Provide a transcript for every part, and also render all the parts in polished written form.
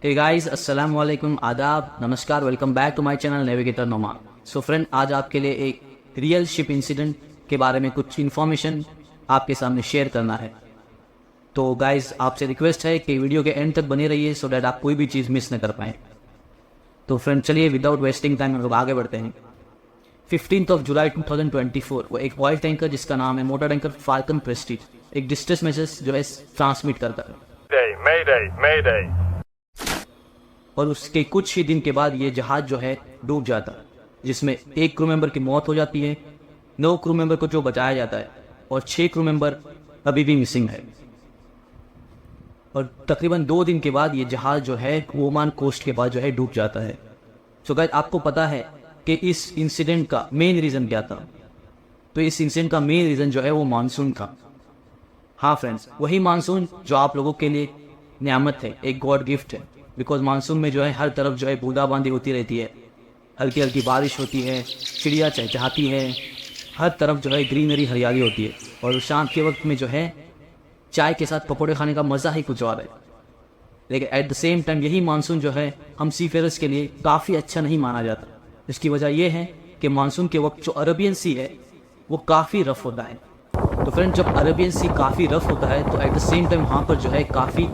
Hey guys, अस्सलाम वालेकुम, आदाब, नमस्कार, welcome back to my channel navigator नोमा। सो फ्रेंड, आज आपके लिए एक रियल शिप इंसिडेंट के बारे में कुछ इन्फॉर्मेशन आपके सामने शेयर करना है। तो गाइस, आपसे रिक्वेस्ट है कि वीडियो के एंड तक बने रहिए सो डैट आप कोई भी चीज़ मिस न कर पाएँ। तो फ्रेंड, चलिए विदाउट वेस्टिंग टाइम हम आगे बढ़ते हैं। 15 जुलाई 2024 वो एक ऑयल टैंकर जिसका नाम है मोटर टैंकर फाल्कन प्रेस्टीज एक डिस्ट्रेस मैसेज जो है ट्रांसमिट करता है। Mayday. और उसके कुछ ही दिन के बाद ये जहाज जो है डूब जाता है, जिसमें एक क्रू मेंबर की मौत हो जाती है, 9 क्रू मेंबर को जो बचाया जाता है और 6 क्रू मेंबर अभी भी मिसिंग है। और तकरीबन 2 दिन के बाद ये जहाज जो है ओमान कोस्ट के पास जो है डूब जाता है। सो गाइस, आपको पता है कि इस इंसिडेंट का मेन रीज़न क्या था? तो इस इंसिडेंट का मेन रीज़न जो है वो मानसून था। हाँ फ्रेंड्स, वही मानसून जो आप लोगों के लिए नियामत है, एक गॉड गिफ्ट है। बिकॉज मानसून में जो है हर तरफ जो है बूंदाबांदी होती रहती है, हल्की हल्की बारिश होती है, चिड़िया चहचहाती है, हर तरफ जो है ग्रीनरी हरियाली होती है। और शाम के वक्त में जो है चाय के साथ पकौड़े खाने का मज़ा ही कुछ और है। लेकिन एट द सेम टाइम यही मानसून जो है हम सीफेरर्स के लिए काफ़ी अच्छा नहीं माना जाता। इसकी वजह यह है कि मानसून के वक्त जो अरबियन सी है वो काफ़ी रफ़ होता है। तो फ्रेंड, जब अरबियन सी काफ़ी रफ़ होता है तो एट द सेम टाइम वहाँ पर जो है काफ़ी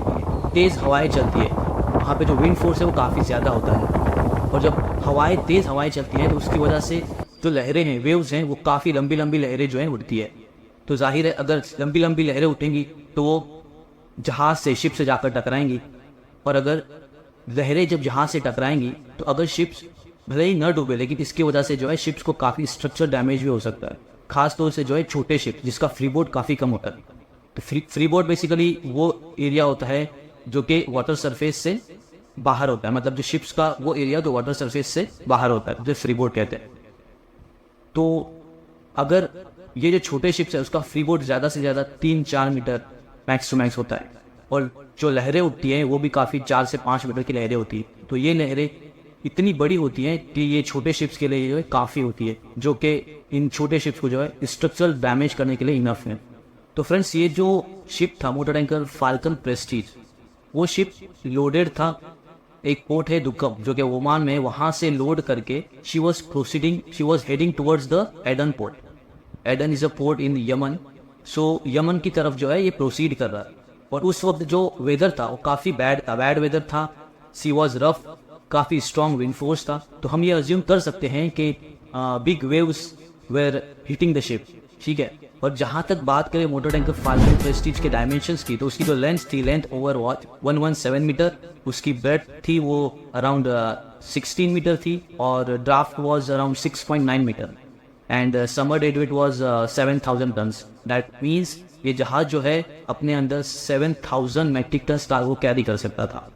तेज़ हवाएं चलती है। वहाँ पे जो विंड फोर्स है वो काफ़ी ज़्यादा होता है। और जब तेज़ हवाएं चलती हैं तो उसकी वजह से जो लहरें हैं, वेव्स हैं, वो काफ़ी लंबी लंबी लहरें जो हैं उड़ती है। तो जाहिर है अगर लंबी लंबी लहरें उठेंगी तो वो जहाज़ से, शिप से जाकर टकराएंगी। और अगर लहरें जब जहाज़ से टकराएंगी तो अगर शिप्स भले ही न डूबे, लेकिन इसकी वजह से जो है शिप्स को काफ़ी स्ट्रक्चर डैमेज भी हो सकता है। खास तौर से जो है छोटे शिप जिसका फ्रीबोर्ड काफ़ी कम होता है। तो फ्रीबोर्ड बेसिकली वो एरिया होता है जो कि वाटर सरफेस से बाहर होता है, मतलब जो शिप्स का वो एरिया जो वाटर सरफेस से बाहर होता है, जो फ्रीबोर्ड कहते हैं। तो अगर ये जो छोटे शिप्स है उसका फ्रीबोर्ड ज़्यादा से ज़्यादा 3-4 मीटर मैक्स टू मैक्स होता है, और जो लहरें उठती हैं वो भी काफ़ी 4 से 5 मीटर की लहरें होती हैं। तो ये लहरें इतनी बड़ी होती हैं कि ये छोटे शिप्स के लिए जो है काफ़ी होती है, जो कि इन छोटे शिप्स को जो है स्ट्रक्चरल डैमेज करने के लिए इनफ है। तो फ्रेंड्स, ये जो शिप था मोटर टैंकर फाल्कन प्रेस्टीज, वो शिप लोडेड था। एक पोर्ट है दुक्कम जो कि ओमान में, वहाँ से लोड करके she was heading towards the Aden port. Aden is a port in Yemen. सो यमन की तरफ जो है ये प्रोसीड कर रहा है। और उस वक्त जो वेदर था वो काफ़ी बैड वेदर था। सी वॉज रफ, काफ़ी स्ट्रॉन्ग विंड फोर्स था। तो हम ये अज्यूम कर सकते हैं कि big waves were hitting the ship, ठीक है। और जहाँ तक बात करें मोटर टैंकर फाल्कन प्रेस्टीज के डायमेंशंस की, तो उसकी जो लेंथ थी, लेंथ ओवर 117 मीटर, उसकी ब्रेथ थी वो अराउंड 16 मीटर थी, और draught was around 6.9 metre, and summer deadweight was 7000 tons. That means ये जहाज जो है अपने अंदर 7000 मैट्रिक टन कार्गो कैरी कर सकता था,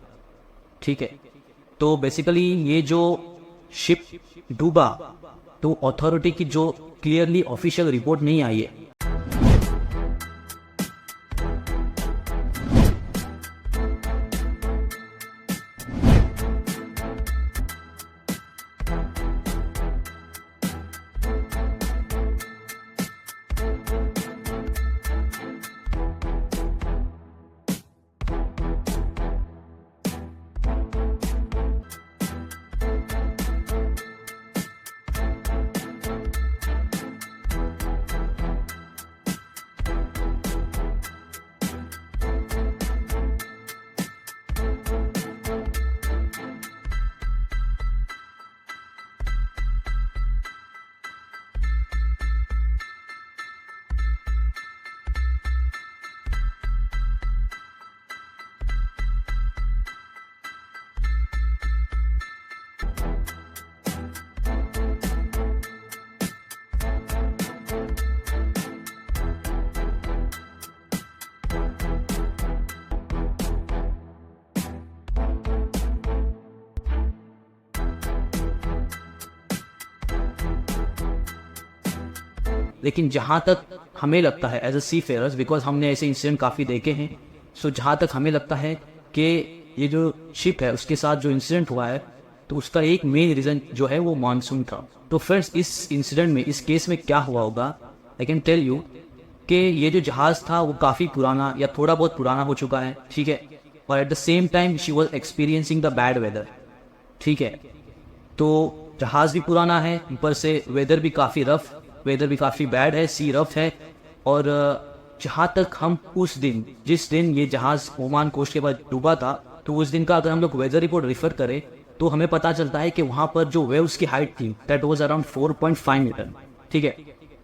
ठीक है। तो बेसिकली ये जो शिप डूबा तो अथॉरिटी की जो क्लियरली ऑफिशियल रिपोर्ट नहीं आई है। लेकिन जहाँ तक हमें लगता है एज अ सी फेयरर्स, बिकॉज हमने ऐसे इंसिडेंट काफ़ी देखे हैं, सो जहाँ तक हमें लगता है कि ये जो शिप है उसके साथ जो इंसिडेंट हुआ है तो उसका एक मेन रीज़न जो है वो मानसून था। तो फ्रेंड्स, इस इंसिडेंट में, इस केस में क्या हुआ होगा, आई कैन टेल यू कि ये जो जहाज़ था वो काफ़ी पुराना या थोड़ा बहुत पुराना हो चुका है, ठीक है। और at the same time she was experiencing the bad weather, ठीक है। तो जहाज़ भी पुराना है, ऊपर से वेदर भी काफ़ी रफ, वेदर भी काफ़ी बैड है, सी रफ है। और जहाँ तक हम उस दिन, जिस दिन ये जहाज़ ओमान कोस्ट के बाद डूबा था, तो उस दिन का अगर हम लोग वेदर रिपोर्ट रेफर करें तो हमें पता चलता है कि वहाँ पर जो वेव्स की हाइट थी दैट वाज अराउंड 4.5 मीटर, ठीक है।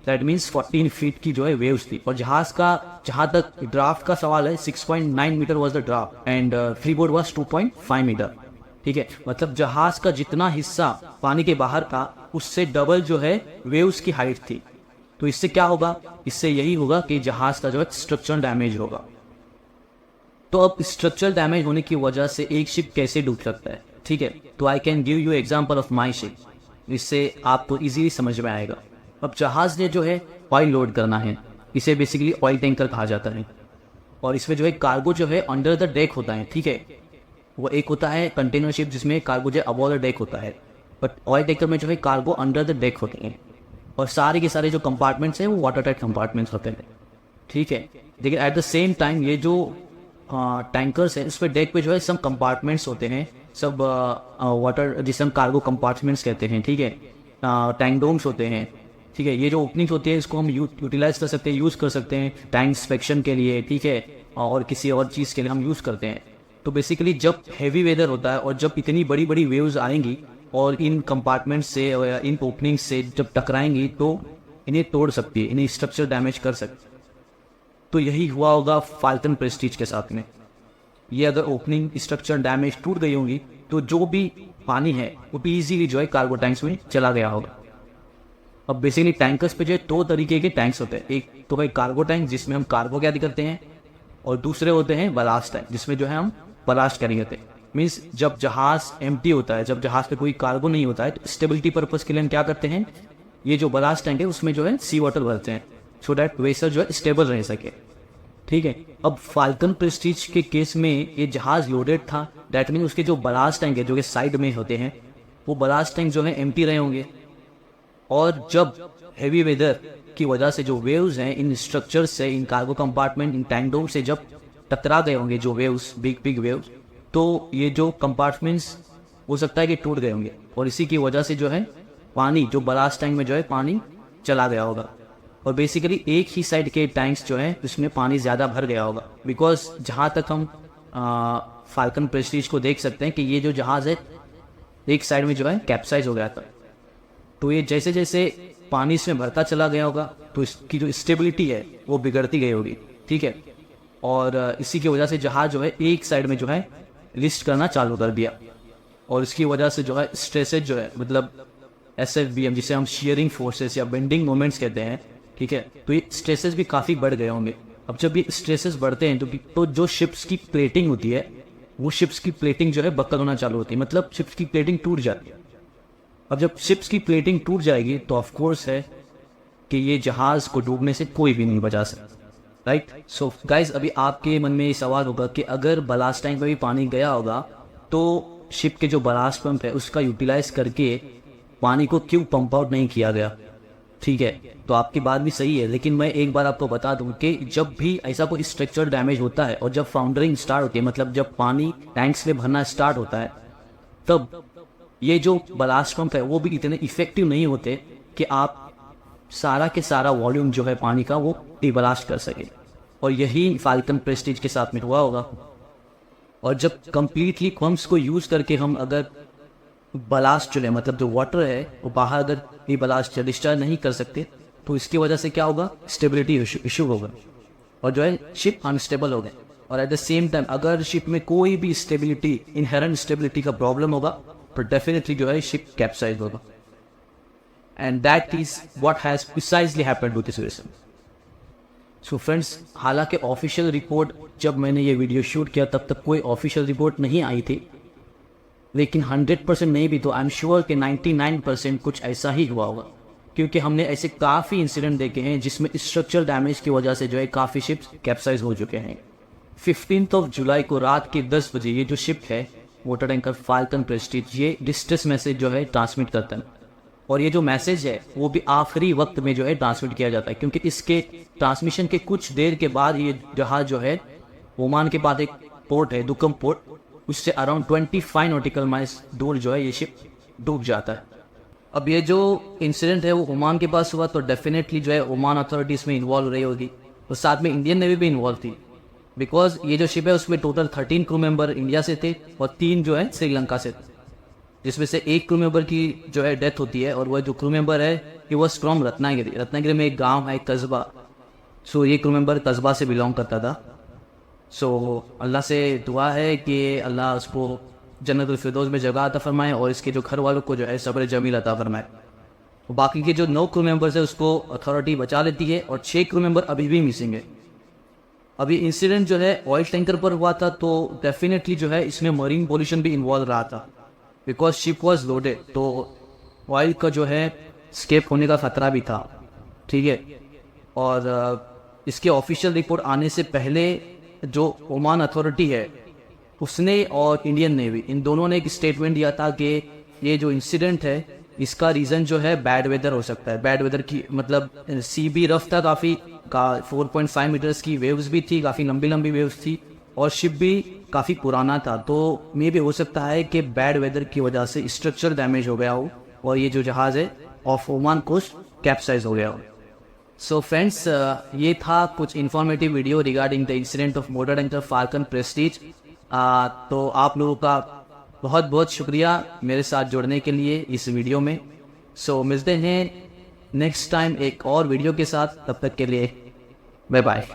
दैट मीन्स 14 फीट की जो है वेव्स थी। और जहाज़ का जहाँ तक ड्राफ्ट का सवाल है 6.9 metre was the draught and freeboard was 2.5 metre, ठीक है। मतलब जहाज़ का जितना हिस्सा पानी के बाहर था उससे डबल जो है वेव्स की हाइट थी। तो इससे क्या होगा, इससे यही होगा कि जहाज़ का जो है स्ट्रक्चरल डैमेज होगा। तो अब स्ट्रक्चरल डैमेज होने की वजह से एक शिप कैसे डूब सकता है, ठीक है। तो I can give you example of my ship, इससे आपको इजीली समझ में आएगा। अब जहाज़ ने जो है ऑयल लोड करना है, इसे बेसिकली ऑयल टैंकर कहा जाता है। और इसमें जो है कार्गो जो है अंडर द डेक होता है, ठीक है। वो एक होता है कंटेनर शिप जिसमें कार्गो जो अबव द डेक होता है, बट ऑयल टैंकर में जो है कार्गो अंडर द डेक होते हैं। और सारे के सारे जो कंपार्टमेंट्स हैं वो वाटर टाइट कंपार्टमेंट्स होते हैं, ठीक है। लेकिन एट द सेम टाइम ये जो टैंकर्स है, इस पर डेक पे जो है सब कंपार्टमेंट्स होते हैं, सब वाटर जिसे हम कार्गो कंपार्टमेंट्स कहते हैं, ठीक है। टैंक डोम्स होते हैं, ठीक है। ये जो ओपनिंग्स होती है इसको हम यूटिलाइज कर सकते हैं, यूज़ कर सकते हैं टैंक इंस्पेक्शन के लिए, ठीक है, और किसी और चीज़ के लिए हम यूज़ करते हैं। तो बेसिकली जब हैवी वेदर होता है और जब इतनी बड़ी बड़ी वेव्स आएंगी और इन कंपार्टमेंट्स से या इन ओपनिंग्स से जब टकराएंगी तो इन्हें तोड़ सकती है, इन्हें स्ट्रक्चर डैमेज कर सकती है। तो यही हुआ होगा फाल्कन प्रेस्टीज के साथ में। ये अगर ओपनिंग स्ट्रक्चर डैमेज टूट गई होंगी तो जो भी पानी है वो भी इजीली जो है कार्गो टैंक्स में चला गया होगा। अब बेसिकली टैंकर्स पे जो है दो तरीके के टैंक्स होते हैं, एक तो भाई कार्गो टैंक जिसमें हम कार्गो कैरी करते हैं, और दूसरे होते हैं बलास्ट टैंक जिसमें जो है हम बलास्ट कैरी करते हैं। मीन्स जब जहाज एम्प्टी होता है, जब जहाज पे कोई कार्गो नहीं होता है, तो स्टेबिलिटी पर्पज के लिए हम क्या करते हैं, ये जो बलास्ट टैंक है उसमें जो है सी वाटर भरते हैं सो दैट वेसल जो है स्टेबल रह सके, ठीक है। अब फाल्कन प्रेस्टीज के केस में ये जहाज लोडेड था, दैट मीन उसके जो बलास्ट टैंक है जो कि साइड में होते हैं वो बलास्ट टैंक जो है एम्प्टी रहे होंगे। और जब हैवी वेदर की वजह से जो वेव्स हैं इन स्ट्रक्चर से, इन कार्गो कंपार्टमेंट, इन टैंक डोम से जब टकरा गए होंगे जो वेव्स, बिग बिग वेव्स, तो ये जो कंपार्टमेंट्स हो सकता है कि टूट गए होंगे और इसी की वजह से जो है पानी जो बलास्ट टैंक में जो है पानी चला गया होगा। और बेसिकली एक ही साइड के टैंक्स जो हैं उसमें पानी ज़्यादा भर गया होगा, बिकॉज जहाँ तक हम फाल्कन प्रेस्टीज को देख सकते हैं कि ये जो जहाज़ है एक साइड में जो है कैप्साइज हो गया था। तो ये जैसे जैसे पानी इसमें भरता चला गया होगा तो इसकी जो स्टेबिलिटी है वो बिगड़ती गई होगी, ठीक है। और इसी की वजह से जहाज़ जो है एक साइड में जो है लिस्ट करना चालू कर दिया और इसकी वजह से जो है स्ट्रेसेज जो है, मतलब SFBM जिसे हम शेयरिंग फोर्सेस या बेंडिंग मोमेंट्स कहते हैं, ठीक है, तो ये स्ट्रेसेस भी काफ़ी बढ़ गए होंगे। अब जब ये स्ट्रेसेस बढ़ते हैं तो जो शिप्स की प्लेटिंग होती है वो शिप्स की प्लेटिंग जो है बक्कल होना चालू होती है, मतलब शिप्स की प्लेटिंग टूट जाती है। अब जब शिप्स की प्लेटिंग टूट जाएगी तो ऑफ कोर्स है कि ये जहाज़ को डूबने से कोई भी नहीं बचा सकता, राइट। सो गाइज अभी आपके मन में ये सवाल होगा कि अगर बलास्ट टैंक में भी पानी गया होगा तो शिप के जो बलास्ट पंप है उसका यूटिलाइज करके पानी को क्यों पंप आउट नहीं किया गया, ठीक है। तो आपकी बात भी सही है, लेकिन मैं एक बार आपको बता दूं कि जब भी ऐसा कोई स्ट्रक्चर डैमेज होता है और जब फाउंडरिंग स्टार्ट होती है, मतलब जब पानी टैंक्स में भरना स्टार्ट होता है, तब ये जो बलास्ट पंप है वो भी इतने इफेक्टिव नहीं होते कि आप सारा के सारा वॉल्यूम जो है पानी का वो डिबलास्ट कर सके। और यही फाल्कन प्रेस्टीज के साथ में हुआ होगा। और जब कंप्लीटली पंप्स को यूज़ करके हम अगर बलास्ट जो है, मतलब जो वाटर है वो बाहर अगर ये बलास्ट डिस्चार्ज नहीं कर सकते तो इसकी वजह से क्या होगा, स्टेबिलिटी इशू होगा और जो है शिप अनस्टेबल हो गए। और एट द सेम टाइम अगर शिप में कोई भी स्टेबिलिटी, इनहेरेंट स्टेबिलिटी का प्रॉब्लम होगा तो डेफिनेटली जो है शिप कैप्साइज होगा। And that is what has precisely happened with this vessel. So friends, हालांकि ऑफिशियल रिपोर्ट जब मैंने ये वीडियो शूट किया तब तक कोई ऑफिशियल रिपोर्ट नहीं आई थी, लेकिन 100% नहीं भी तो आई एम श्योर कि 99% कुछ ऐसा ही हुआ होगा, क्योंकि हमने ऐसे काफ़ी इंसिडेंट देखे हैं जिसमें स्ट्रक्चरल डैमेज की वजह से जो है काफ़ी शिप्स कैप्साइज हो चुके हैं। 15 जुलाई को रात के 10 बजे ये जो शिप है वाटर टैंकर फाल्कन प्रेस्टीज, ये डिस्ट्रेस मैसेज जो है ट्रांसमिट करता है। और ये जो मैसेज है वो भी आखिरी वक्त में जो है ट्रांसमिट किया जाता है, क्योंकि इसके ट्रांसमिशन के कुछ देर के बाद ये जहाज जो है ओमान के पास एक पोर्ट है दुकम पोर्ट, उससे अराउंड 25 नॉटिकल माइल्स दूर जो है ये शिप डूब जाता है। अब ये जो इंसिडेंट है वो ओमान के पास हुआ, तो डेफिनेटली जो है ओमान अथॉरिटीज़ में इन्वॉल्व रही होगी, और साथ में इंडियन नेवी भी इन्वॉल्व थी, बिकॉज ये जो शिप है उसमें टोटल 13 क्रू मेंबर इंडिया से थे और 3 जो है श्रीलंका से थे, जिसमें से एक क्रू मेंबर की जो है डेथ होती है, और वह जो क्रू मेंबर है कि वह फ्रॉम रत्नागिरी। रत्नागिरी में एक गांव है, एक कस्बा, सो ये क्रू मेंबर कस्बा से बिलोंग करता था। सो अल्लाह से दुआ है कि अल्लाह उसको जन्नतुल फिरदौस में जगह अता फरमाए और इसके जो घर वालों को जो है सब्र जमील अता फरमाए। बाकी के जो 9 क्रू मेंबर्स है उसको अथॉरिटी बचा लेती है और 6 क्रू मेंबर अभी भी मिसिंग है। अभी इंसिडेंट जो है ऑयल टैंकर पर हुआ था, तो डेफिनेटली जो है इसमें मरीन पोल्यूशन भी इन्वॉल्व रहा था, बिकॉज शिप वॉज लोडेड, तो ऑयल का जो है स्केप होने का खतरा भी था, ठीक है। और इसके ऑफिशियल रिपोर्ट आने से पहले जो ओमान अथॉरिटी है उसने और इंडियन नेवी इन दोनों ने एक स्टेटमेंट दिया था कि ये जो इंसिडेंट है इसका रीज़न जो है बैड वेदर हो सकता है। बैड वेदर की मतलब सी भी रफ था काफ़ी, 4.5 मीटर्स की वेव्स भी थी, काफ़ी लंबी लंबी वेव्स थी, और शिप भी काफ़ी पुराना था, तो मे भी हो सकता है कि बैड वेदर की वजह से स्ट्रक्चर डैमेज हो गया हो और ये जो जहाज़ है ऑफ ओमान कोस्ट कैप्साइज हो गया हो। सो फ्रेंड्स, ये था कुछ informative video regarding the incident of motor tanker Falcon Prestige. तो आप लोगों का बहुत बहुत शुक्रिया मेरे साथ जुड़ने के लिए इस वीडियो में। सो मिलते हैं नेक्स्ट टाइम एक और वीडियो के साथ, तब तक के लिए बाय बाय।